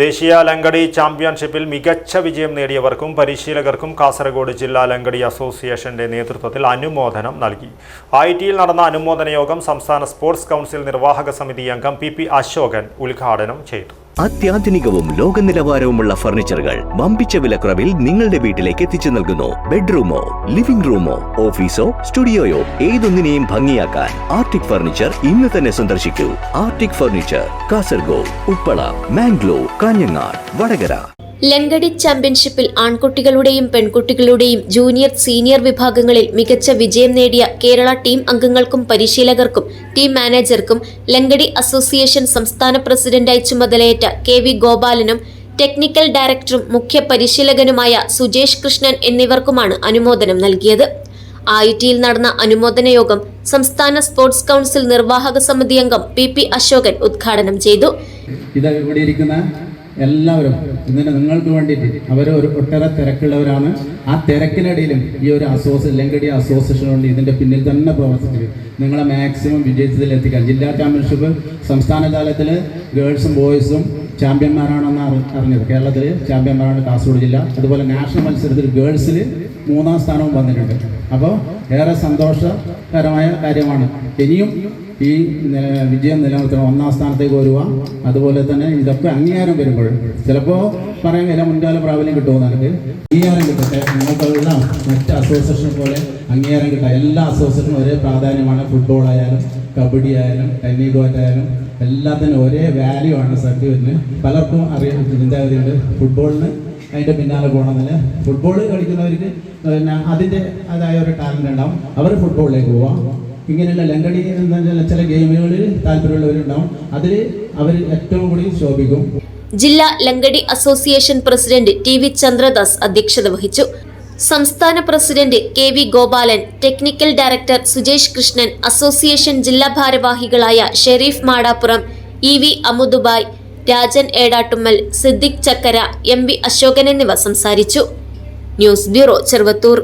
ദേശീയ ലങ്കടി ചാമ്പ്യൻഷിപ്പിൽ മികച്ച വിജയം നേടിയവർക്കും പരിശീലകർക്കും കാസർഗോഡ് ജില്ലാ ലങ്കടി അസോസിയേഷന്റെ നേതൃത്വത്തിൽ അനുമോദനം നൽകി. ഐടിയിൽ നടന്ന അനുമോദന യോഗം സംസ്ഥാന സ്പോർട്സ് കൗൺസിൽ നിർവാഹക സമിതി അംഗം പി അശോകൻ ഉദ്ഘാടനം ചെയ്തു. അത്യാധുനികവും ലോക നിലവാരവുമുള്ള ഫർണിച്ചറുകൾ വമ്പിച്ച വിലക്കുറവിൽ നിങ്ങളുടെ വീട്ടിലേക്ക് എത്തിച്ചു നൽകുന്നു. ബെഡ്റൂമോ, ലിവിംഗ് റൂമോ, ഓഫീസോ, സ്റ്റുഡിയോയോ ഏതൊന്നിനെയും ഭംഗിയാക്കാൻ ആർട്ടിക് ഫർണിച്ചർ ഇന്ന് തന്നെ സന്ദർശിക്കൂ. Arctic furniture, Kasaragod, Uppala, Mangalore, Kanhangad, Vadakara. ലങ്കടി ചാമ്പ്യൻഷിപ്പിൽ ആൺകുട്ടികളുടെയും പെൺകുട്ടികളുടെയും ജൂനിയർ സീനിയർ വിഭാഗങ്ങളിൽ മികച്ച വിജയം നേടിയ കേരള ടീം അംഗങ്ങൾക്കും പരിശീലകർക്കും ടീം മാനേജർക്കും ലങ്കടി അസോസിയേഷൻ സംസ്ഥാന പ്രസിഡന്റായി ചുമതലയേറ്റ KV ഗോപാലനും ടെക്നിക്കൽ ഡയറക്ടറും മുഖ്യ പരിശീലകനുമായ സുജേഷ് കൃഷ്ണൻ എന്നിവർക്കുമാണ് അനുമോദനം നൽകിയത്. ഐടിയിൽ നടന്ന അനുമോദന യോഗം സംസ്ഥാന സ്പോർട്സ് കൗൺസിൽ നിർവാഹക സമിതി അംഗം പി അശോകൻ ഉദ്ഘാടനം ചെയ്തു. എല്ലാവരും ഇതിന് നിങ്ങൾക്ക് വേണ്ടിയിട്ട് അവർ ഒട്ടേറെ തിരക്കുള്ളവരാണ്. ആ തിരക്കിനിടയിലും ഈ ഒരു ലങ്കടി അസോസിയേഷൻ കൊണ്ട് ഇതിൻ്റെ പിന്നിൽ തന്നെ പ്രവർത്തിച്ചത് നിങ്ങളെ മാക്സിമം വിജയത്തിൽ എത്തിക്കാൻ. ജില്ലാ ചാമ്പ്യൻഷിപ്പ് സംസ്ഥാന തലത്തിൽ ഗേൾസും ബോയ്സും ചാമ്പ്യന്മാരാണെന്ന് അറിഞ്ഞത്. കേരളത്തിൽ ചാമ്പ്യന്മാരാണ് കാസർഗോഡ് ജില്ല. അതുപോലെ നാഷണൽ മത്സരത്തിൽ ഗേൾസിൽ 3ാം സ്ഥാനവും വന്നിട്ടുണ്ട്. അപ്പോൾ ഏറെ സന്തോഷകരമായ കാര്യമാണ്. ഇനിയും ഈ വിജയം നിലനിർത്തണം, 1ാം സ്ഥാനത്തേക്ക് വരുക. അതുപോലെ തന്നെ ഇതൊക്കെ അംഗീകാരം വരുമ്പോൾ ചിലപ്പോൾ പറയാൻ കഴിയില്ല, മുൻകാല പ്രാബല്യം കിട്ടുമെന്ന് എനിക്ക് അംഗീകാരം കിട്ടട്ടെ. നിങ്ങൾക്കുള്ള മറ്റ് അസോസിയേഷനെ പോലെ അംഗീകാരം കിട്ടുക. എല്ലാ അസോസിയേഷനും ഒരേ പ്രാധാന്യമാണ്. ഫുട്ബോൾ ആയാലും കബഡി ആയാലും ടെന്നീസ് ആയാലും എല്ലാത്തിനും ഒരേ വാല്യൂ ആണ് സർട്ടിഫിക്കറ്റിന്. പലർക്കും അറിയാൻ ചിന്താഗതിയുണ്ട് ഫുട്ബോളിന് അതിൻ്റെ പിന്നാലെ പോകണമെന്നില്ല. ഫുട്ബോൾ കളിക്കുന്നവർക്ക് പിന്നെ അതിൻ്റെ അതായ ഒരു ടാലൻ്റ് ഉണ്ടാവും, അവർ ഫുട്ബോളിലേക്ക് പോവാം. ഇങ്ങനെയുള്ള ലങ്കടി ചില ഗെയിമുകളിൽ താല്പര്യമുള്ളവരുണ്ടാവും, അതിൽ അവർ ഏറ്റവും കൂടി ശോഭിക്കും. ജില്ലാ ലങ്കടി അസോസിയേഷൻ പ്രസിഡന്റ് TV ചന്ദ്രദാസ് അധ്യക്ഷത വഹിച്ചു. സംസ്ഥാന president KV Gopalan, technical director Sujesh Krishnan, association ജില്ലാ ഭാരവാഹികളായ ഷെരീഫ് മാടാപ്പുറം, EV അമുദുബായ്, രാജൻ ഏടാട്ടുമ്മൽ, സിദ്ദിഖ് ചക്കര, MV അശോകൻ എന്നിവർ സംസാരിച്ചു. News bureau, Cheruvathur.